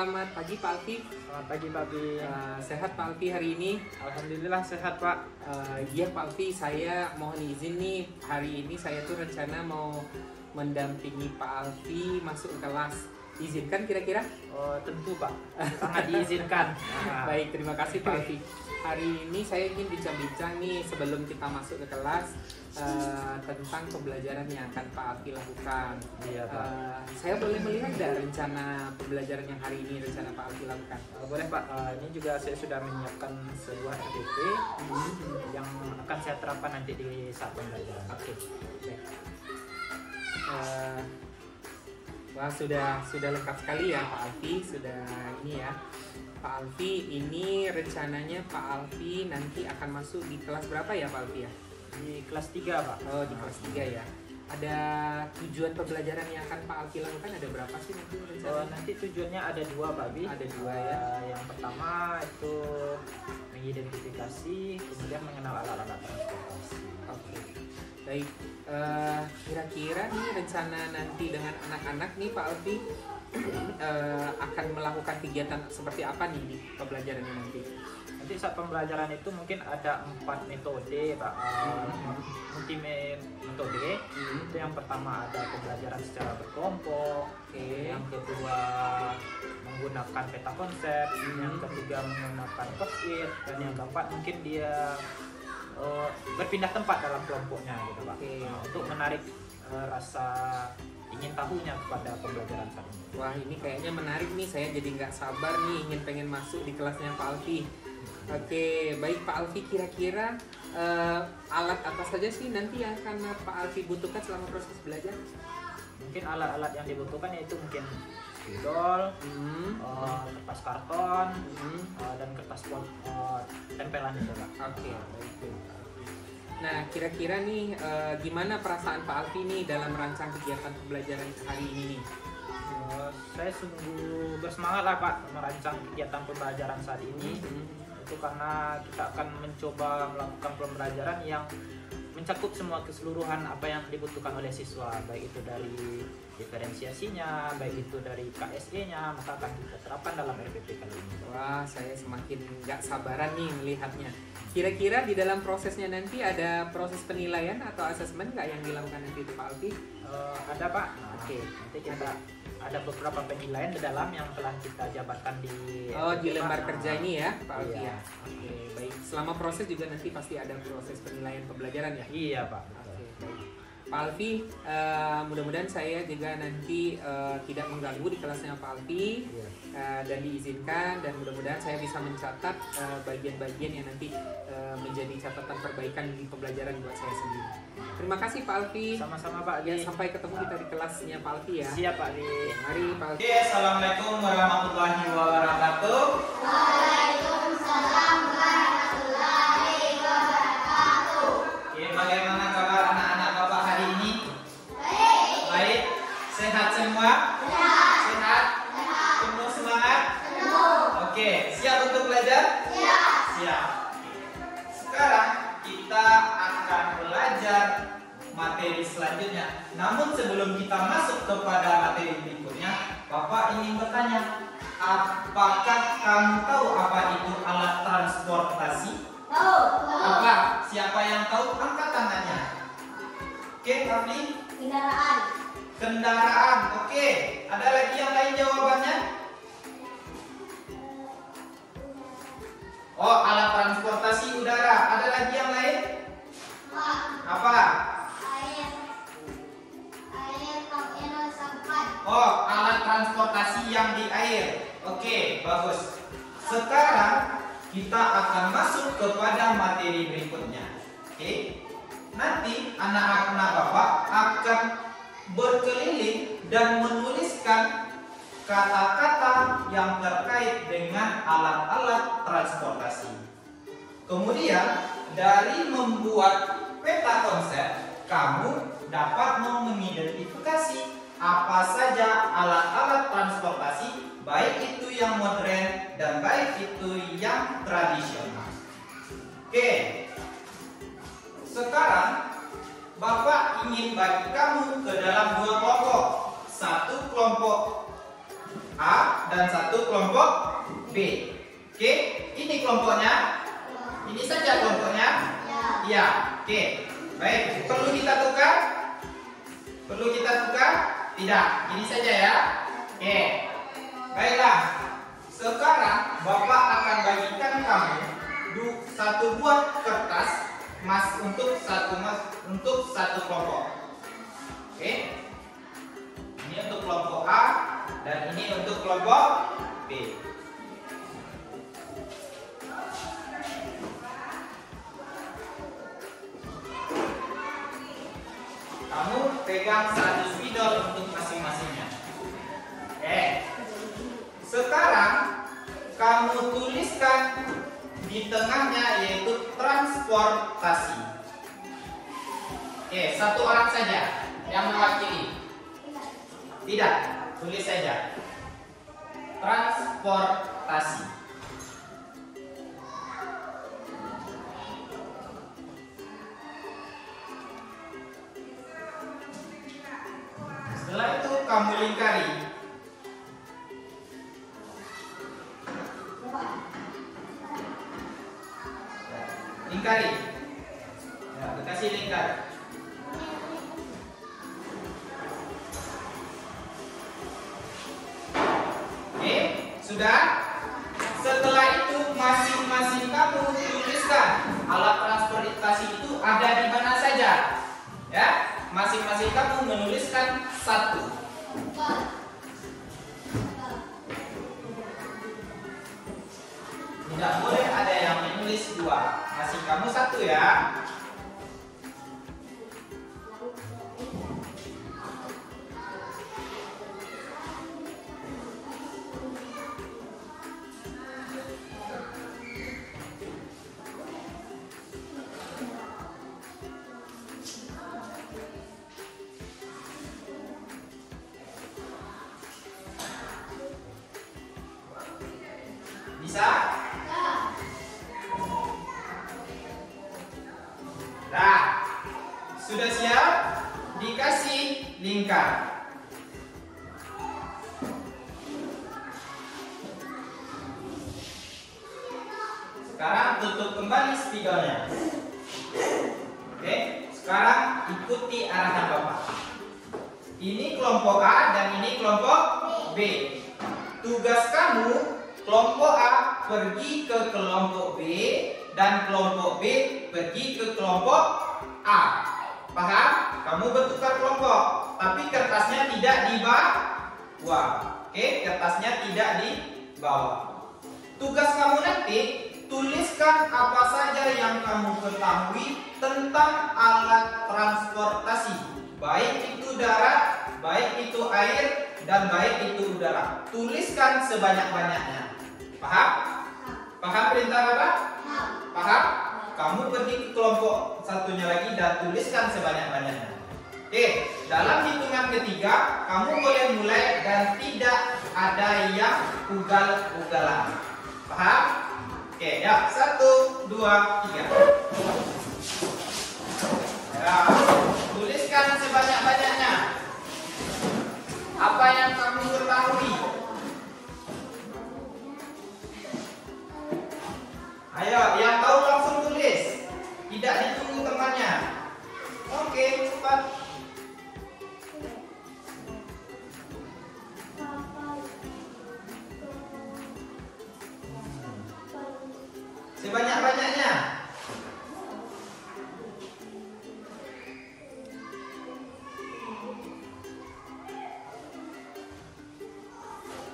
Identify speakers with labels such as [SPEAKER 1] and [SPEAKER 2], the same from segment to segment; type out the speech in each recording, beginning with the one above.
[SPEAKER 1] selamat pagi Pak Alfi.
[SPEAKER 2] Selamat pagi Pak Bi.
[SPEAKER 1] Sehat Pak Alfi hari ini?
[SPEAKER 2] Alhamdulillah sehat Pak.
[SPEAKER 1] Iya Pak Alfi, saya mohon izin nih, hari ini saya tuh rencana mau mendampingi Pak Alfi masuk ke kelas. Izinkan kira-kira?
[SPEAKER 2] Oh, tentu Pak, sangat diizinkan.
[SPEAKER 1] Baik, terima kasih Pak Alfi. Hari ini saya ingin bincang-bincang nih sebelum kita masuk ke kelas tentang pembelajaran yang akan Pak Alfi lakukan.
[SPEAKER 2] Iya Pak.
[SPEAKER 1] Saya boleh melihat nggak rencana pembelajaran yang hari ini rencana Pak Alfi lakukan?
[SPEAKER 2] Boleh Pak. Ini juga saya sudah menyiapkan sebuah RPP yang akan saya terapkan nanti di saat pembelajaran.
[SPEAKER 1] Oke. Wah, sudah lengkap sekali ya Pak Alfi, sudah ini ya. Pak Alfi, ini rencananya Pak Alfi nanti akan masuk di kelas berapa ya Pak Alfi ya?
[SPEAKER 2] Di kelas 3 Pak.
[SPEAKER 1] Oh, di kelas 3 ya. Ada tujuan pembelajaran yang akan Pak Alfi lakukan ada berapa sih nanti rencananya?
[SPEAKER 2] Nanti tujuannya ada 2 Pak Bi.
[SPEAKER 1] Ada 2 ya.
[SPEAKER 2] Yang pertama itu mengidentifikasi, kemudian mengenal alat-alat transportasi.
[SPEAKER 1] Oke. Baik, kira-kira nih rencana nanti dengan anak-anak nih Pak Alfi akan melakukan kegiatan seperti apa nih di pembelajarannya nanti?
[SPEAKER 2] Nanti saat pembelajaran itu mungkin ada 4 metode Pak. Multi metode. Itu yang pertama ada pembelajaran secara berkelompok. Yang kedua menggunakan peta konsep. Yang ketiga menggunakan post-it. Dan yang keempat mungkin dia berpindah tempat dalam kelompoknya gitu Pak. Untuk menarik rasa ingin tahunya kepada pembelajaran saat ini.
[SPEAKER 1] Wah, ini kayaknya menarik nih, saya jadi nggak sabar nih pengen masuk di kelasnya Pak Alfi. Oke, baik Pak Alfi, kira-kira alat apa saja sih nanti yang akan Pak Alfi butuhkan selama proses belajar?
[SPEAKER 2] Mungkin alat-alat yang dibutuhkan yaitu mungkin spidol, kertas karton, dan kertas tempelan itu Pak.
[SPEAKER 1] Oke, baik. Nah, kira-kira nih gimana perasaan Pak Alfi nih dalam merancang kegiatan pembelajaran hari ini nih?
[SPEAKER 2] Saya sungguh bersemangat lah Pak merancang kegiatan pembelajaran saat ini. Itu karena kita akan mencoba melakukan pembelajaran yang mencakup semua keseluruhan apa yang dibutuhkan oleh siswa, baik itu dari diferensiasinya, baik itu dari KSE-nya, maka akan kita terapkan dalam RPP kali ini.
[SPEAKER 1] Wah, saya semakin nggak sabaran nih melihatnya. Kira-kira di dalam prosesnya nanti ada proses penilaian atau asesmen nggak yang dilakukan nanti itu Pak Alfi?
[SPEAKER 2] Ada Pak. Oke. Nanti kita ada beberapa penilaian di dalam yang telah kita jabarkan di
[SPEAKER 1] di lembar kerja ini ya Pak Alfi
[SPEAKER 2] iya.
[SPEAKER 1] Ya. Oke, baik. Selama proses juga nanti pasti ada proses penilaian pembelajaran ya?
[SPEAKER 2] Iya Pak.
[SPEAKER 1] Oke, baik. Pak Alfi, mudah-mudahan saya juga nanti tidak mengganggu di kelasnya Pak Alfi, dan diizinkan, dan mudah-mudahan saya bisa mencatat bagian-bagian yang nanti menjadi catatan perbaikan di pembelajaran buat saya sendiri. Terima kasih Pak Alfi.
[SPEAKER 2] Sama-sama Pak.
[SPEAKER 1] Ya, sampai ketemu kita di kelasnya Pak Alfi ya.
[SPEAKER 2] Siap Pak.
[SPEAKER 1] Mari Pak Alfi.
[SPEAKER 3] Assalamualaikum warahmatullahi wabarakatuh.
[SPEAKER 4] Waalaikumsalam warahmatullahi wabarakatuh.
[SPEAKER 3] Oke, bagaimana kabar anak-anak Bapak hari ini?
[SPEAKER 4] Baik.
[SPEAKER 3] Baik, sehat semua?
[SPEAKER 4] Sehat.
[SPEAKER 3] Sehat? Penuh semangat?
[SPEAKER 4] Penuh.
[SPEAKER 3] Oke, siap untuk belajar?
[SPEAKER 4] Siap.
[SPEAKER 3] Siap. Sekarang kita akan belajar materi selanjutnya. Namun sebelum kita masuk kepada materi berikutnya, Bapak ingin bertanya, apakah kamu tahu apa itu alat transportasi?
[SPEAKER 4] Tahu.
[SPEAKER 3] Apa? Siapa yang tahu? Angkat tangannya. Oke, Rafli?
[SPEAKER 4] Kendaraan.
[SPEAKER 3] Kendaraan. Oke. Ada lagi yang lain jawabannya? Oh, alat transportasi udara. Ada lagi yang lain? Apa?
[SPEAKER 4] Air sampan.
[SPEAKER 3] Oh, alat transportasi yang di air. Oke, bagus. Sekarang kita akan masuk kepada materi berikutnya. Oke. Nanti anak-anak Bapak akan berkeliling dan menuliskan kata-kata yang terkait dengan alat-alat transportasi. Kemudian dari membuat peta konsep, kamu dapat mengidentifikasi apa saja alat-alat transportasi, baik itu yang modern dan baik itu yang tradisional. Oke, sekarang Bapak ingin bagi kamu ke dalam 2 kelompok. Satu kelompok A dan satu kelompok B. Oke, ini kelompoknya. Ini saja kelompoknya. Ya. Oke. Baik, perlu kita tukar? Perlu kita tukar? Tidak. Ini saja ya. Oke. Baiklah. Sekarang Bapak akan bagikan kamu satu buah kertas mas untuk satu kelompok. Oke. Ini untuk kelompok A dan ini untuk kelompok B. Kamu pegang 100 spidol untuk masing-masingnya. Oke. Sekarang kamu tuliskan di tengahnya yaitu transportasi. Oke, satu orang saja yang mewakili. Tidak, tulis saja. Transportasi. Setelah itu kamu lingkari. Lingkari. Ya, kasih lingkar. Oke, sudah. Setelah itu masing-masing kamu tuliskan alat transportasi itu ada di mana saja. Ya, masing-masing kamu menuliskan satu. Tidak boleh ada yang menulis dua. Masih kamu satu ya. Bisa? Nah, sudah siap? Dikasih lingkar. Sekarang tutup kembali spidolnya. Oke, sekarang ikuti arahan Bapak. Ini kelompok A dan ini kelompok B. Tugas kamu, kelompok A pergi ke kelompok B dan kelompok B pergi ke kelompok A. Paham? Kamu bertukar kelompok, tapi kertasnya tidak dibawa. Oke, kertasnya tidak dibawa. Tugas kamu nanti tuliskan apa saja yang kamu ketahui tentang alat transportasi, baik itu darat, baik itu air, dan baik itu udara. Tuliskan sebanyak-banyaknya. Paham? Paham perintah Bapak? Paham? Kamu pergi ke kelompok satunya lagi dan tuliskan sebanyak-banyaknya. Oke, dalam hitungan ketiga kamu boleh mulai dan tidak ada yang ugal-ugalan. Paham? Oke, ya, 1, 2, 3. Ya, tuliskan sebanyak-banyaknya. Apa yang kamu ketahui? Ayo, yang tahu langsung tulis. Tidak ditunggu temannya. Oke, cepat. Sebanyak-banyaknya.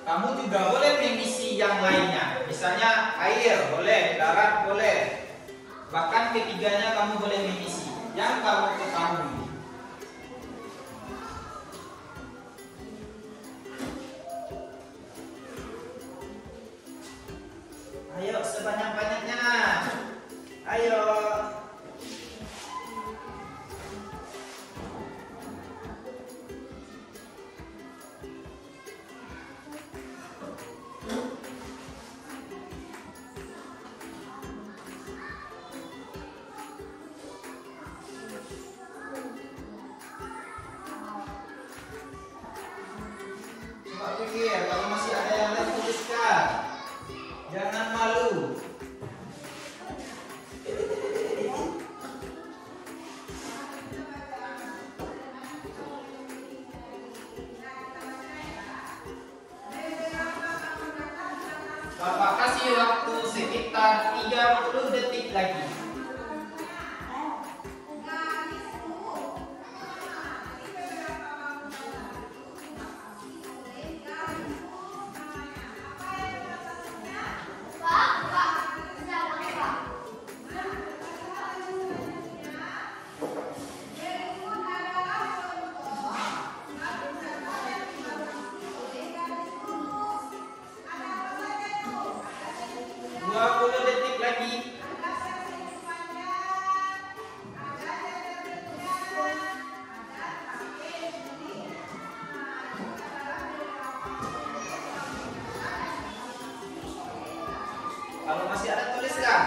[SPEAKER 3] Kamu juga boleh mengisi yang lainnya. Misalnya air boleh, darat boleh. Bahkan ketiganya kamu boleh mengisi yang kamu ketahui. Ayo sebanyak-banyaknya. Ayo. Coba pikir, kalau masih waktu sekitar 30 detik lagi. Kalau masih ada tuliskan.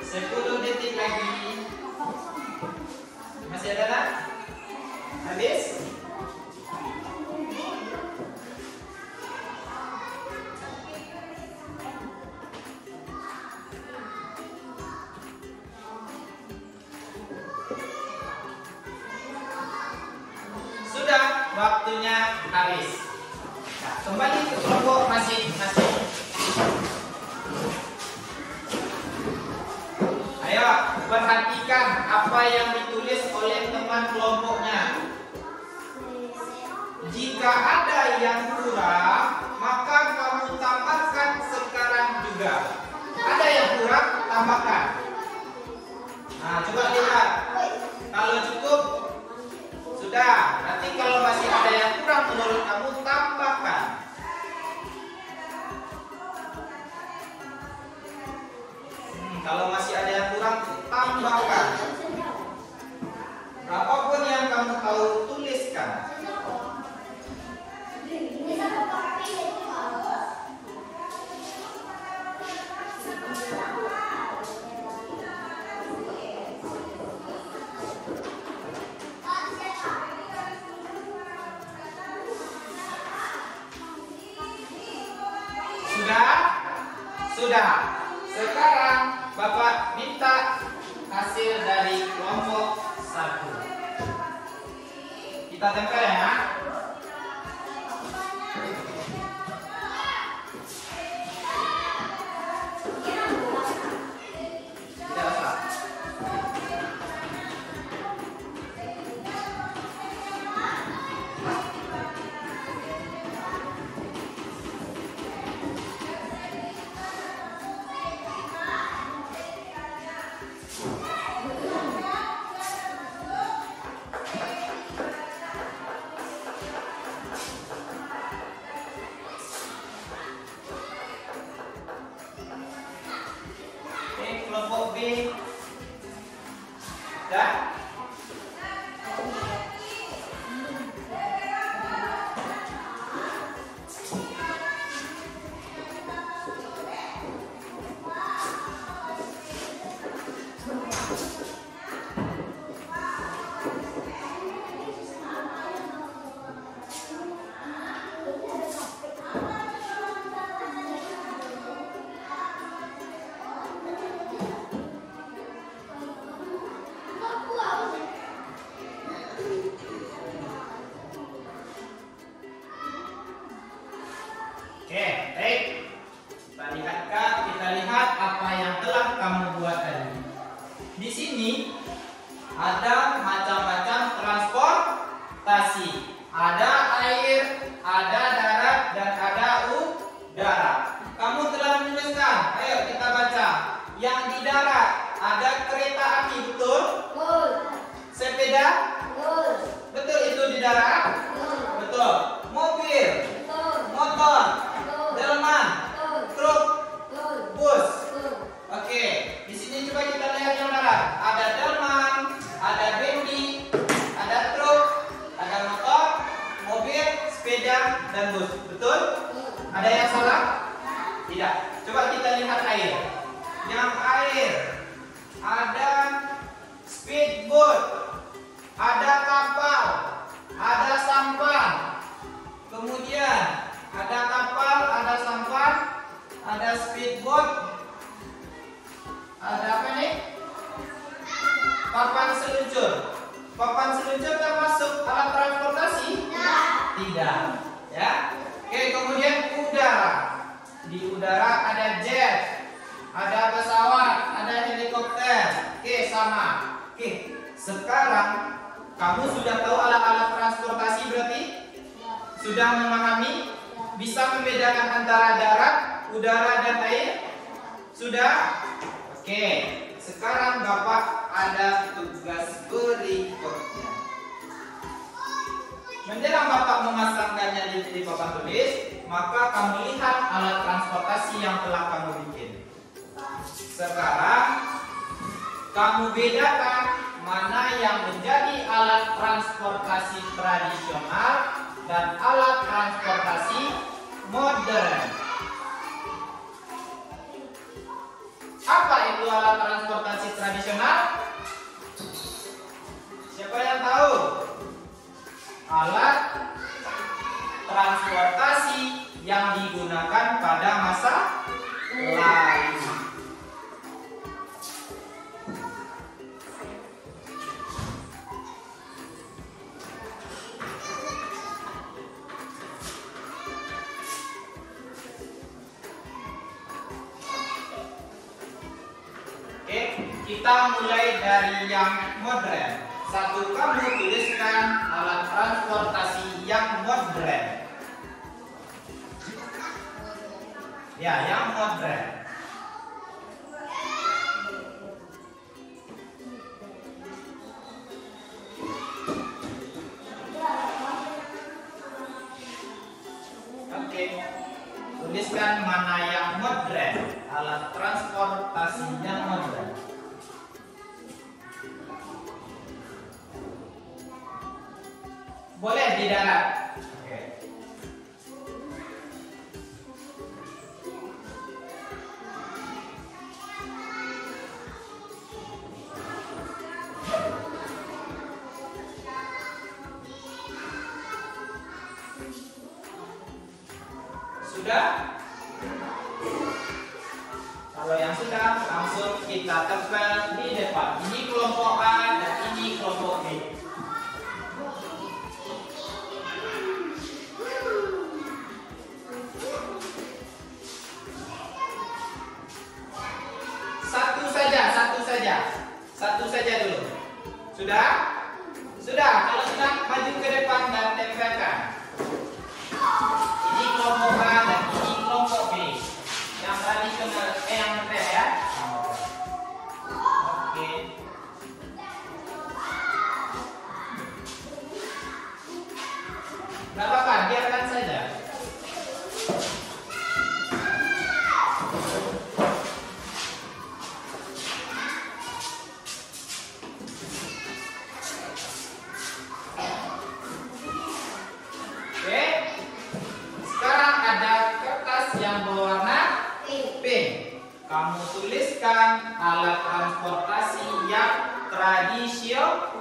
[SPEAKER 3] 10 detik lagi. Masih ada nak? Habis? Sudah, waktunya habis. Nah, kembali ke kelompok masing-masing. Ayo, perhatikan apa yang ditulis oleh teman kelompoknya. Jika ada yang kurang, maka kamu tambahkan sekarang juga. Ada yang kurang, tambahkan. Nah, coba lihat. Kalau cukup, sudah. Nanti kalau masih ada yang kurang menurut kamu, tambahkan. Kalau masih ada yang kurang, tambahkan. Apapun yang kamu tahu, tuliskan. Sudah. Sekarang Bapak minta hasil dari kelompok 1. Kita tempel ya. Tidak usah. Kelompok B dan oke, baik. Kita lihat apa yang telah kamu buat tadi. Di sini ada macam-macam transportasi. Ada air, ada darat, dan ada udara. Kamu telah menuliskan. Ayo kita baca. Yang di darat ada kereta api, betul? Betul. Sepeda? Betul. Betul itu di darat? Betul. Betul. Mobil? Betul. Motor? Delman, truk, bus. Oke, di sini coba kita lihat yang darat. Ada delman, ada bendi, ada truk, ada motor, mobil, sepeda, dan bus. Betul? Ada yang salah? Tidak. Coba kita lihat air. Yang air ada speedboat, ada kapal, ada sampan. Kemudian ada kapal, ada sampan, ada speedboat, ada apa nih? Papan seluncur. Papan seluncur termasuk alat transportasi? Tidak. Ya. Oke, kemudian udara. udara ada jet, ada pesawat, ada helikopter. Oke, sama. Oke, sekarang kamu sudah tahu alat-alat transportasi berarti? Sudah memahami? Bisa membedakan antara darat, udara, dan air? Sudah? Oke, sekarang Bapak ada tugas berikutnya. Menjelang Bapak memasangkannya di papan tulis, maka kamu lihat alat transportasi yang telah kamu bikin. Sekarang kamu bedakan mana yang menjadi alat transportasi tradisional dan alat transportasi modern. Apa itu alat transportasi tradisional? Siapa yang tahu? Alat transportasi yang digunakan pada masa lalu. Oke, kita mulai dari yang modern. Satu, kamu tuliskan alat transportasi yang modern. Ya, yang modern. Oke, tuliskan mana yang modern, alat transportasi yang modern. Boleh di darat. Oke. Sudah? Kalau yang sudah, langsung kita tempel di depan. Ini kelompok A dan ini kelompok B. Satu saja dulu. Sudah? Sudah. Kalau sudah, maju ke depan dan tempelkan. Ini kelompok A dan ini kelompok B. Yang tradisional, yang nempel ya. Oke. Gak apa-apa, biarkan saja. Kamu tuliskan alat transportasi yang tradisional.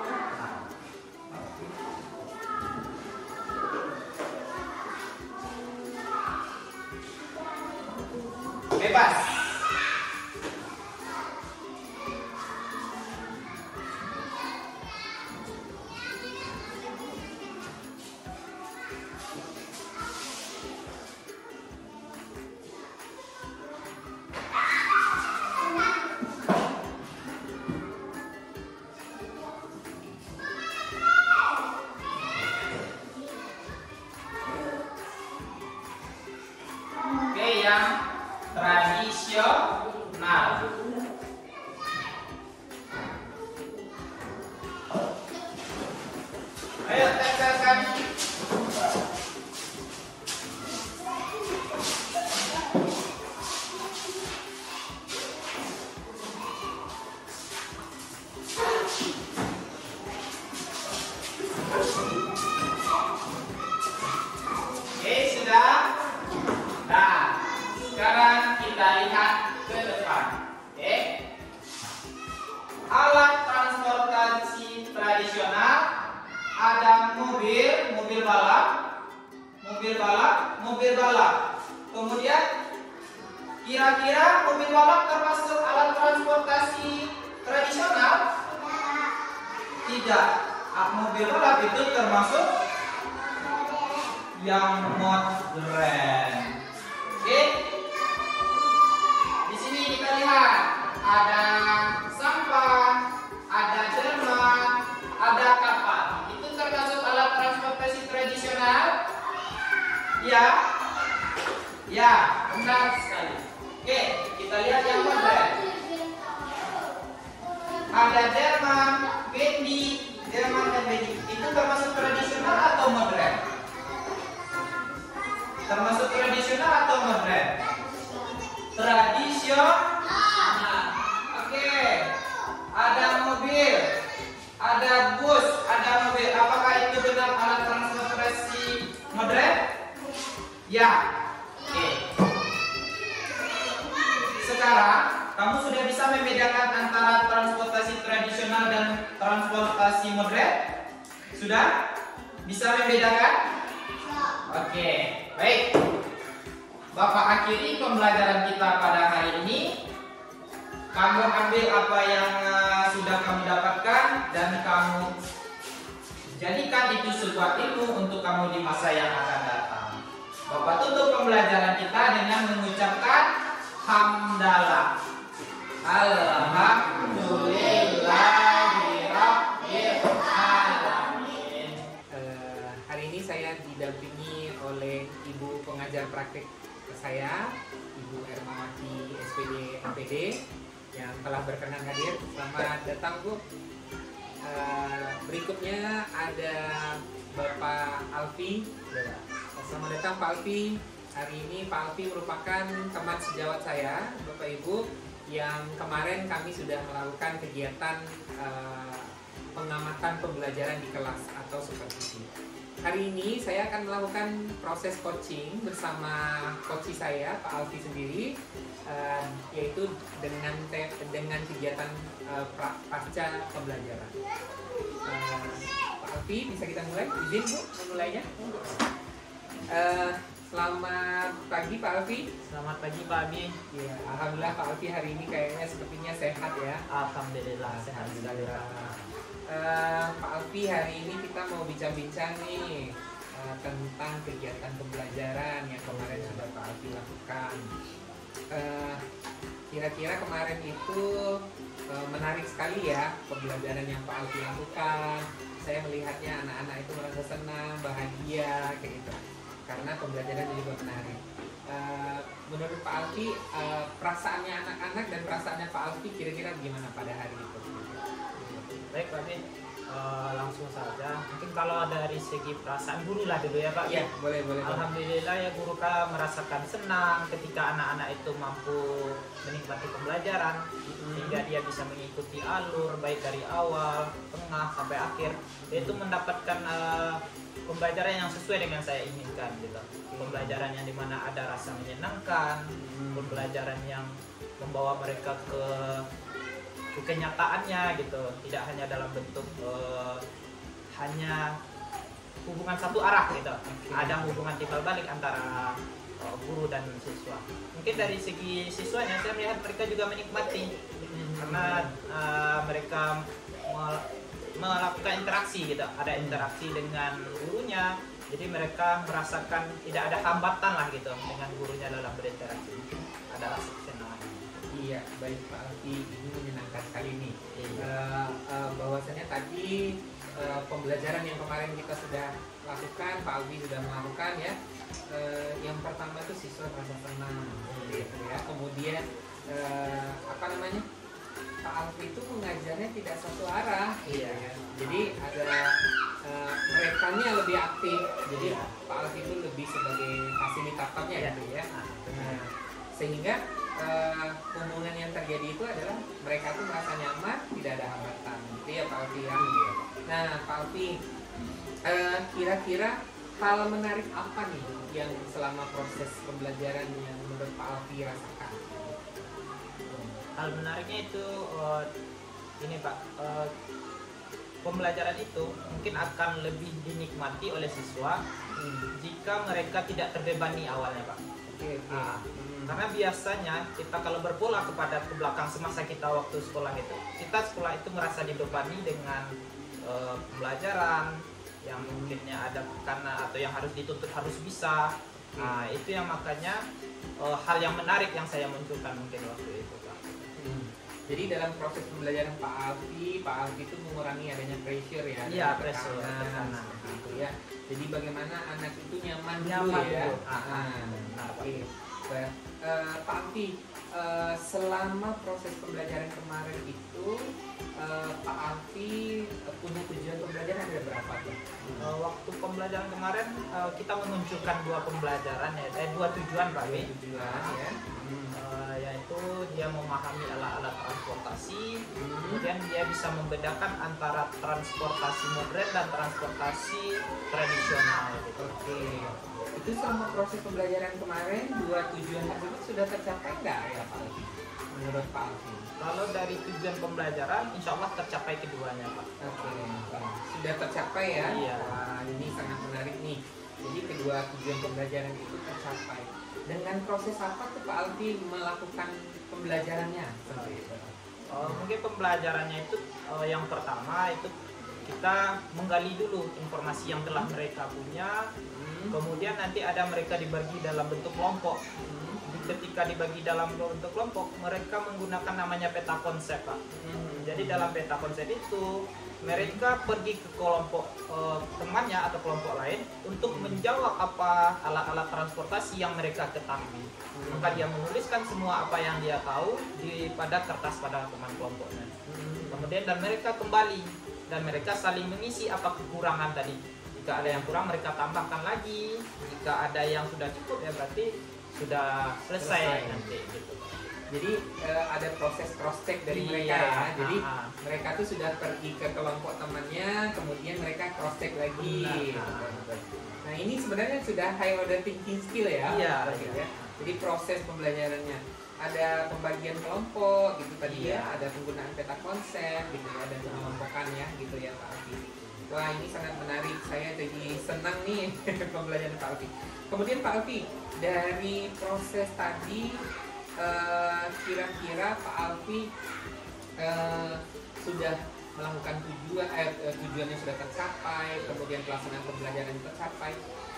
[SPEAKER 3] Bebas. Yang tradisional. Ayo tempelkan. Oke, sudah. Nah, sekarang kita lihat ke depan. Oke. Alat transportasi tradisional ada mobil balap. Kemudian kira-kira mobil balap termasuk alat transportasi tradisional? Tidak. Mobil balap itu termasuk yang modern. Oke. lihat ada sampah, ada derma, ada kapal. Itu termasuk alat transportasi tradisional? Ya, ya, benar sekali. Oke, kita lihat yang modern. Ada derma, bendi, derma dan bendi. Itu termasuk tradisional atau modern? Termasuk tradisional atau modern? Tradisional. Oke. Ada mobil, ada bus, ada mobil. Apakah itu benar alat transportasi modern? Ya. Oke. Sekarang kamu sudah bisa membedakan antara transportasi tradisional dan transportasi modern? Sudah? Bisa membedakan? Oke, baik. Bapak akhiri pembelajaran kita pada hari ini. Kamu ambil apa yang sudah kamu dapatkan dan kamu jadikan itu sebuah ilmu untuk kamu di masa yang akan datang. Bapak tutup pembelajaran kita dengan mengucapkan hamdalah. Alhamdulillahirrahmanirrahim.
[SPEAKER 1] Hari ini saya didampingi oleh Ibu pengajar praktik saya, Ibu Ermawati SPD MPD yang telah berkenan hadir. Selamat datang Bu. Berikutnya ada Bapak Alfi. Selamat datang Pak Alfi. Hari ini Pak Alfi merupakan teman sejawat saya, Bapak Ibu, yang kemarin kami sudah melakukan kegiatan pengamatan pembelajaran di kelas atau supervisi. Hari ini saya akan melakukan proses coaching bersama coach saya, Pak Alfi sendiri, yaitu dengan kegiatan pasca pembelajaran. Pak Alfi, bisa kita mulai? Izin Bu, memulainya. Selamat pagi Pak Alfi.
[SPEAKER 2] Selamat pagi Pak Abi.
[SPEAKER 1] Ya, alhamdulillah Pak Alfi hari ini kayaknya sepertinya sehat ya.
[SPEAKER 2] Alhamdulillah sehat sekali Pak.
[SPEAKER 1] Pak Alfi, hari ini kita mau bincang-bincang nih tentang kegiatan pembelajaran yang kemarin sudah Pak Alfi lakukan. Kira-kira kemarin itu menarik sekali ya pembelajaran yang Pak Alfi lakukan. Saya melihatnya anak-anak itu merasa senang, bahagia kayak gitu. Karena pembelajaran juga menarik. Menurut Pak Alfi, perasaannya anak-anak dan perasaannya Pak Alfi kira-kira gimana pada hari itu?
[SPEAKER 2] Baik Pak Abi, langsung saja. Mungkin kalau dari segi perasaan guru lah dulu ya Pak.
[SPEAKER 1] Iya, boleh.
[SPEAKER 2] Alhamdulillah ya guru merasakan senang ketika anak-anak itu mampu menikmati pembelajaran, sehingga dia bisa mengikuti alur baik dari awal, tengah sampai akhir. Dia itu mendapatkan pembelajaran yang sesuai dengan saya inginkan gitu. Pembelajaran yang dimana ada rasa menyenangkan, pembelajaran yang membawa mereka ke kenyataannya gitu, tidak hanya dalam bentuk hanya hubungan satu arah gitu. Ada hubungan timbal balik antara guru dan siswa. Mungkin dari segi siswanya saya melihat mereka juga menikmati karena mereka melakukan interaksi gitu, ada interaksi dengan gurunya, jadi mereka merasakan tidak ada hambatan lah gitu dengan gurunya dalam berinteraksi. Ada rasa kesenangan.
[SPEAKER 1] Iya, baik Pak Alfi, ini menyenangkan sekali nih. Bahwasannya tadi pembelajaran yang kemarin kita sudah lakukan, Pak Alfi sudah melakukan ya. Yang pertama itu siswa merasa senang, gitu ya. Kemudian Pak Alfi itu mengajarnya tidak satu arah,
[SPEAKER 2] Iya.
[SPEAKER 1] ya. Jadi ada merekanya lebih aktif. Jadi Pak Alfi itu lebih sebagai fasilitatornya gitu ya. Nah, sehingga hubungan yang terjadi itu adalah mereka tuh merasa nyaman, tidak ada hambatan. Gitu ya Pak Alfi ya. Nah Pak Alfi, kira-kira hal menarik apa nih yang selama proses pembelajaran yang menurut Pak Alfi rasakan?
[SPEAKER 2] Hal menariknya itu ini Pak, pembelajaran itu mungkin akan lebih dinikmati oleh siswa jika mereka tidak terbebani awalnya Pak. Karena biasanya kita kalau berbola ke belakang semasa kita waktu sekolah itu, kita sekolah itu merasa dibebani dengan pembelajaran yang mungkinnya ada karena atau yang harus dituntut harus bisa. Nah, itu yang makanya hal yang menarik yang saya munculkan mungkin waktu itu Pak.
[SPEAKER 1] Jadi dalam proses pembelajaran Pak Alfi itu mengurangi adanya pressure ya,
[SPEAKER 2] Iya,
[SPEAKER 1] adanya
[SPEAKER 2] pressure,
[SPEAKER 1] tekanan,
[SPEAKER 2] tekanan.
[SPEAKER 1] gitu ya. Jadi bagaimana anak itu nyaman dulu
[SPEAKER 2] Nyaman
[SPEAKER 1] ya.
[SPEAKER 2] dulu.
[SPEAKER 1] Oke. Pak Alfi, selama proses pembelajaran kemarin itu Pak Alfi punya tujuan pembelajaran ada berapa tuh?
[SPEAKER 2] Waktu pembelajaran kemarin kita menunjukkan dua pembelajaran ya, dua tujuan Pak Wi.
[SPEAKER 1] Tujuan ya.
[SPEAKER 2] Yaitu dia memahami alat-alat transportasi, kemudian dia bisa membedakan antara transportasi modern dan transportasi tradisional. Gitu.
[SPEAKER 1] Oke. Itu selama proses pembelajaran kemarin dua tujuan tersebut sudah tercapai nggak ya Pak Alfi? Menurut Pak Alfi?
[SPEAKER 2] Kalau dari tujuan pembelajaran, insya Allah tercapai keduanya Pak.
[SPEAKER 1] Oke. Sudah tercapai ya?
[SPEAKER 2] Iya.
[SPEAKER 1] Wah, ini sangat menarik nih. Jadi kedua tujuan pembelajaran itu tercapai. Dengan proses apa tuh Pak Alfi melakukan pembelajarannya?
[SPEAKER 2] Mungkin pembelajarannya itu yang pertama itu kita menggali dulu informasi yang telah mereka punya, kemudian nanti ada mereka dibagi dalam bentuk kelompok. Ketika dibagi dalam bentuk kelompok, mereka menggunakan namanya peta konsep Pak. Jadi dalam peta konsep itu mereka pergi ke kelompok temannya atau kelompok lain untuk menjawab apa alat-alat transportasi yang mereka ketahui. Maka dia menuliskan semua apa yang dia tahu pada kertas pada teman kelompoknya. Kemudian dan mereka kembali dan mereka saling mengisi apa kekurangan tadi. Jika ada yang kurang mereka tambahkan lagi. Jika ada yang sudah cukup ya berarti sudah selesai nanti gitu.
[SPEAKER 1] Jadi ada proses cross check dari mereka ya. Jadi mereka tuh sudah pergi ke kelompok temannya, kemudian mereka cross check lagi. Nah ini sebenarnya sudah high order thinking skill ya.
[SPEAKER 2] Iya.
[SPEAKER 1] Ya. Jadi proses pembelajarannya ada pembagian kelompok gitu tadi ya, ada penggunaan peta konsep gitu ya, dan pengelompokan ya gitu ya Pak Alfi. Wah ini sangat menarik, saya jadi senang nih pembelajaran Pak Alfi. Kemudian Pak Alfi, dari proses tadi kira-kira Pak Alfi sudah melakukan tujuannya sudah tercapai, kemudian pelaksanaan pembelajaran tercapai.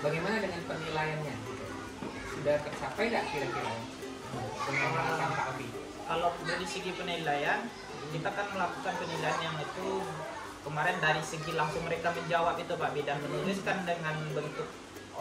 [SPEAKER 1] Bagaimana dengan penilaiannya? Sudah tercapai nggak kira-kira dengan harapan Pak Alfi?
[SPEAKER 2] Kalau dari segi penilaian, kita kan melakukan penilaian yang itu kemarin dari segi langsung mereka menjawab itu Pak B dan menuliskan dengan bentuk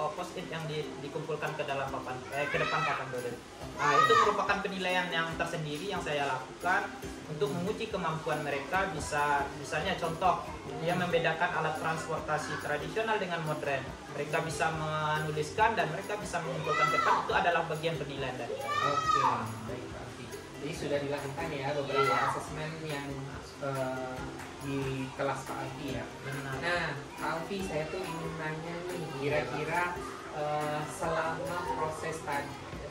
[SPEAKER 2] post-it yang dikumpulkan ke dalam ke depan papan tulis. Nah, itu merupakan penilaian yang tersendiri yang saya lakukan untuk menguji kemampuan mereka. Misalnya contoh, dia membedakan alat transportasi tradisional dengan modern. Mereka bisa menuliskan dan mereka bisa mengumpulkan ke depan, itu adalah bagian penilaian dari.
[SPEAKER 1] Oke, baik Pak Alfi. Jadi sudah dilakukan ya beberapa asesmen yang di kelas Pak Alfi ya. Nah, Pak Alfi, saya tuh ingin nanya nih, kira-kira selama proses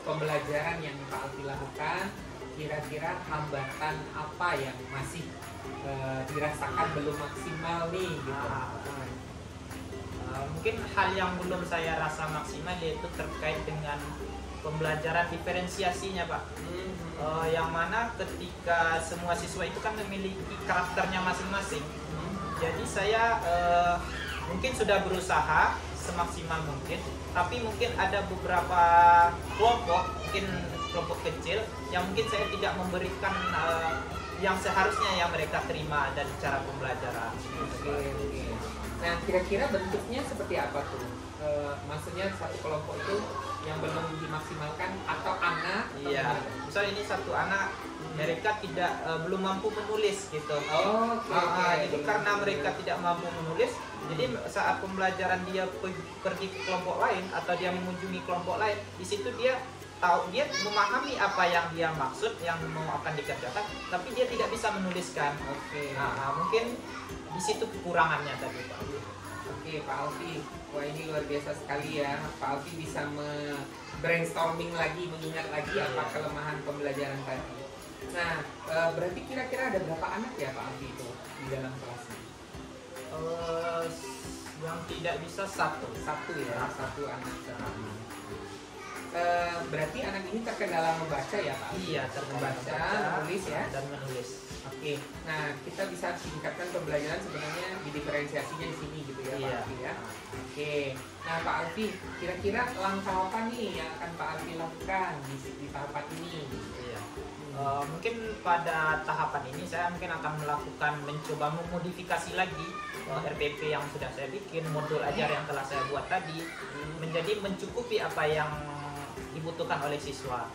[SPEAKER 1] pembelajaran yang Pak Alfi lakukan, kira-kira hambatan apa yang masih dirasakan belum maksimal nih gitu?
[SPEAKER 2] Mungkin hal yang belum saya rasa maksimal yaitu terkait dengan pembelajaran diferensiasinya Pak. Yang mana ketika semua siswa itu kan memiliki karakternya masing-masing. Jadi saya mungkin sudah berusaha semaksimal mungkin, tapi mungkin ada beberapa kelompok, mungkin kelompok kecil yang mungkin saya tidak memberikan yang seharusnya yang mereka terima dari cara pembelajaran.
[SPEAKER 1] Oke. Nah, kira-kira bentuknya seperti apa tuh? Maksudnya satu kelompok itu yang belum dimaksimalkan atau anak?
[SPEAKER 2] Iya. Misal ini satu anak mereka belum mampu menulis gitu. Jadi karena mereka tidak mampu menulis, jadi saat pembelajaran dia pergi ke kelompok lain atau dia mengunjungi kelompok lain, di situ dia memahami apa yang dia maksud, yang mau akan dikerjakan, tapi dia tidak bisa menuliskan. Mungkin di situ kekurangannya tadi Pak.
[SPEAKER 1] Oke, Pak Alfi, wah ini luar biasa sekali ya. Pak Alfi bisa brainstorming lagi, mengingat lagi apa kelemahan pembelajaran tadi. Nah, berarti kira-kira ada berapa anak ya Pak Alfi itu di dalam kelasnya?
[SPEAKER 2] Yang tidak bisa satu
[SPEAKER 1] ya, satu anak. Berarti anak ini terkendala membaca ya Pak?
[SPEAKER 2] Iya,
[SPEAKER 1] membaca, menulis ya?
[SPEAKER 2] Dan menulis.
[SPEAKER 1] Oke. Oke, nah kita bisa tingkatkan pembelajaran sebenarnya di diferensiasinya di sini gitu ya Pak
[SPEAKER 2] Iya.
[SPEAKER 1] Alfi ya. Oke, nah Pak Alfi, kira-kira langkah apa nih yang akan Pak Alfi lakukan di tahapan ini?
[SPEAKER 2] Iya. Mungkin pada tahapan ini saya mungkin akan melakukan mencoba memodifikasi lagi RPP yang sudah saya bikin, modul ajar yang telah saya buat tadi menjadi mencukupi apa yang dibutuhkan oleh siswa.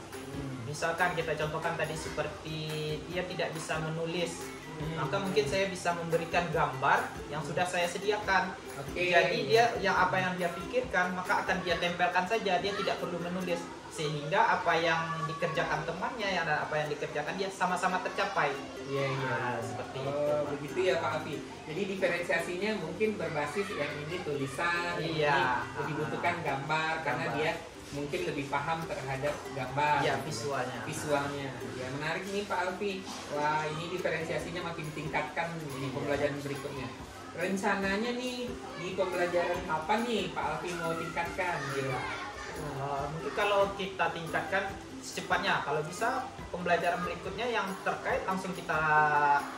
[SPEAKER 2] Misalkan kita contohkan tadi seperti dia tidak bisa menulis, maka mungkin saya bisa memberikan gambar yang sudah saya sediakan. Jadi dia yang apa yang dia pikirkan maka akan dia tempelkan saja, dia tidak perlu menulis, sehingga apa yang dikerjakan temannya yang apa yang dikerjakan dia sama-sama tercapai.
[SPEAKER 1] Iya.
[SPEAKER 2] Nah, seperti itu.
[SPEAKER 1] Begitu ya Pak Alfi. Jadi diferensiasinya mungkin berbasis yang ini tulisan,
[SPEAKER 2] Iya.
[SPEAKER 1] ini dibutuhkan gambar karena dia mungkin lebih paham terhadap gambar.
[SPEAKER 2] Iya, visualnya.
[SPEAKER 1] Ya menarik nih Pak Alfi. Wah ini diferensiasinya makin tingkatkan di pembelajaran berikutnya. Rencananya nih di pembelajaran apa nih Pak Alfi mau tingkatkan? Gila.
[SPEAKER 2] Mungkin kalau kita tingkatkan secepatnya, kalau bisa pembelajaran berikutnya yang terkait langsung kita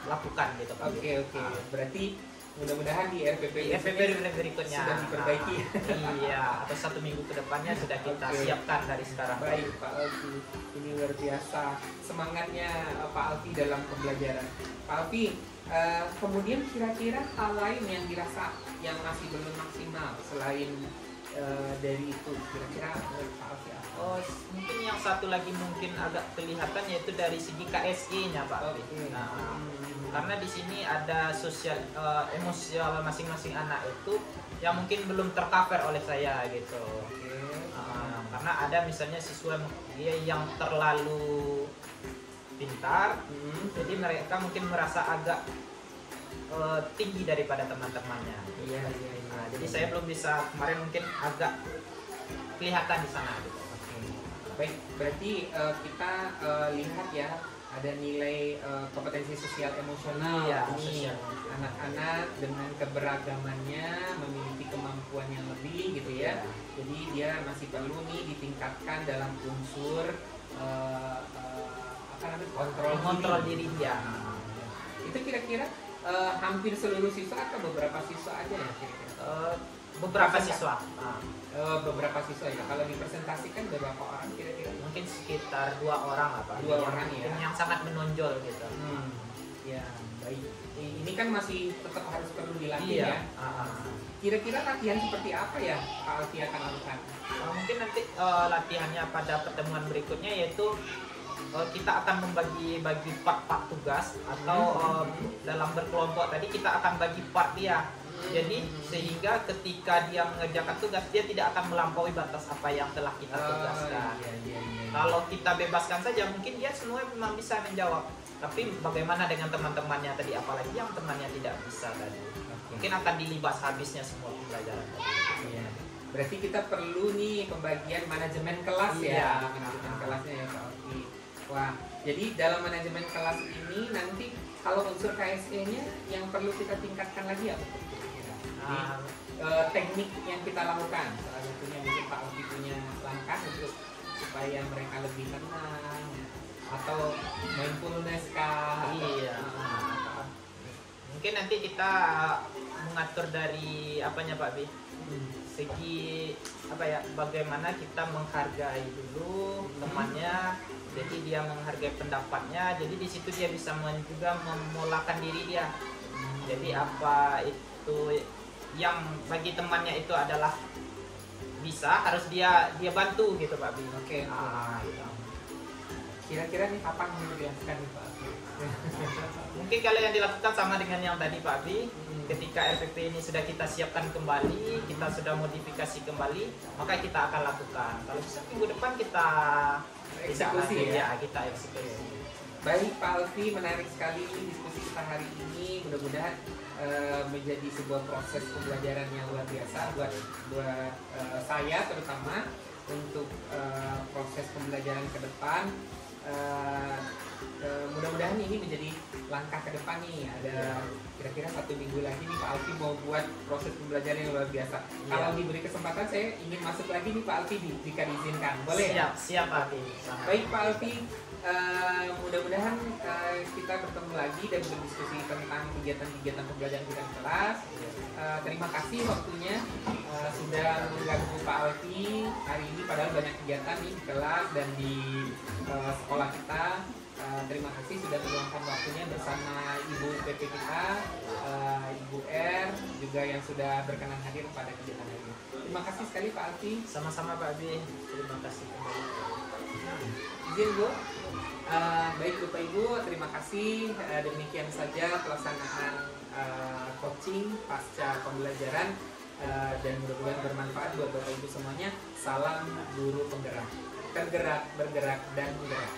[SPEAKER 2] lakukan gitu Pak.
[SPEAKER 1] Oke. Berarti mudah-mudahan di RPP
[SPEAKER 2] berikutnya
[SPEAKER 1] sudah diperbaiki.
[SPEAKER 2] Iya, atau 1 minggu ke depannya sudah kita siapkan dari sekarang.
[SPEAKER 1] Baik Pak Alfi, ini luar biasa semangatnya Pak Alfi dalam pembelajaran. Pak Alfi, kemudian kira-kira hal lain yang dirasa yang masih belum maksimal selain dari itu, kira-kira Pak Alfi apa?
[SPEAKER 2] Mungkin yang satu lagi mungkin agak kelihatan yaitu dari segi KSE-nya Pak Alfi. Karena di sini ada sosial emosional masing-masing anak itu yang mungkin belum tercover oleh saya gitu. Karena ada misalnya siswa dia yang terlalu pintar, jadi mereka mungkin merasa agak tinggi daripada teman-temannya.
[SPEAKER 1] Iya.
[SPEAKER 2] Jadi saya belum bisa, kemarin mungkin agak kelihatan di sana gitu.
[SPEAKER 1] Baik, berarti kita lihat ya ada nilai kompetensi sosial emosional.
[SPEAKER 2] Iya,
[SPEAKER 1] nih. Anak-anak dengan keberagamannya memiliki kemampuan yang lebih gitu ya. Jadi dia masih perlu nih ditingkatkan dalam unsur kontrol diri dia. Itu kira-kira hampir seluruh siswa atau beberapa siswa aja ya kira-kira?
[SPEAKER 2] Beberapa siswa.
[SPEAKER 1] Beberapa siswa ya. Kalau dipresentasikan berapa orang kira-kira?
[SPEAKER 2] Mungkin sekitar 2 orang apa?
[SPEAKER 1] 2 orang ya.
[SPEAKER 2] Yang sangat menonjol gitu.
[SPEAKER 1] Ya, baik. Ini kan masih tetap harus perlu dilatih
[SPEAKER 2] Iya.
[SPEAKER 1] ya. Kira-kira latihan seperti apa ya Pak Alfi akan lakukan?
[SPEAKER 2] Mungkin nanti latihannya pada pertemuan berikutnya yaitu kita akan membagi part-part tugas atau dalam berkelompok tadi kita akan bagi part dia. Jadi sehingga ketika dia mengerjakan tugas dia tidak akan melampaui batas apa yang telah kita tugaskan.
[SPEAKER 1] Iya.
[SPEAKER 2] Kalau kita bebaskan saja mungkin dia semua memang bisa menjawab. Tapi bagaimana dengan teman-temannya tadi, apalagi yang temannya tidak bisa tadi. Mungkin akan dilibas habisnya semua pembelajaran tadi.
[SPEAKER 1] Iya. Berarti kita perlu nih pembagian manajemen kelas ya. Manajemen kelasnya ya Pak Alfi. Wah, jadi dalam manajemen kelas ini nanti kalau unsur KSE-nya yang perlu kita tingkatkan lagi apa? Teknik yang kita lakukan, salah satunya mungkin Pak Alfi punya langkah untuk supaya mereka lebih tenang atau mindfulness kah?
[SPEAKER 2] Iya. Mungkin nanti kita mengatur dari apanya Pak Bi? Segi apa ya? Bagaimana kita menghargai dulu temannya, jadi dia menghargai pendapatnya, jadi di situ dia bisa juga memulakan diri dia. Jadi apa itu yang bagi temannya itu adalah bisa, harus dia bantu gitu Pak Bi.
[SPEAKER 1] Oke.
[SPEAKER 2] Gitu.
[SPEAKER 1] Kira-kira nih kapan menjelaskan nih Pak?
[SPEAKER 2] Mungkin kalau yang dilakukan sama dengan yang tadi Pak Bi, ketika RPP ini sudah kita siapkan kembali, kita sudah modifikasi kembali, maka kita akan lakukan. Kalau bisa minggu depan kita
[SPEAKER 1] Eksekusi ya?
[SPEAKER 2] Kita eksekusi.
[SPEAKER 1] Baik Pak Alfi, menarik sekali diskusi kita hari ini. Mudah-mudahan menjadi sebuah proses pembelajaran yang luar biasa buat saya terutama untuk proses pembelajaran ke depan. mudah-mudahan ini menjadi langkah ke depan nih. Ada kira-kira 1 minggu lagi nih Pak Alfi mau buat proses pembelajaran yang luar biasa. Kalau diberi kesempatan saya ingin masuk lagi nih Pak Alfi jika diizinkan. Boleh?
[SPEAKER 2] Siap Pak Alfi.
[SPEAKER 1] Baik Pak Alfi, mudah-mudahan kita bertemu lagi dan berdiskusi tentang kegiatan-kegiatan pembelajaran kita di kelas. Terima kasih waktunya sudah mengganggu Pak Alfi hari ini, padahal banyak kegiatan nih di kelas dan di sekolah kita. Terima kasih sudah meluangkan waktunya bersama Ibu PP kita, Ibu R, juga yang sudah berkenan hadir pada kegiatan ini. Terima kasih sekali Pak Alfi.
[SPEAKER 2] Sama-sama Pak Abi. Terima kasih kembali.
[SPEAKER 1] Izin Bu. Baik Bapak Ibu, terima kasih. Demikian saja pelaksanaan coaching pasca pembelajaran dan mudah-mudahan bermanfaat buat Bapak Ibu semuanya. Salam guru penggerak, tergerak, bergerak, dan menggerak.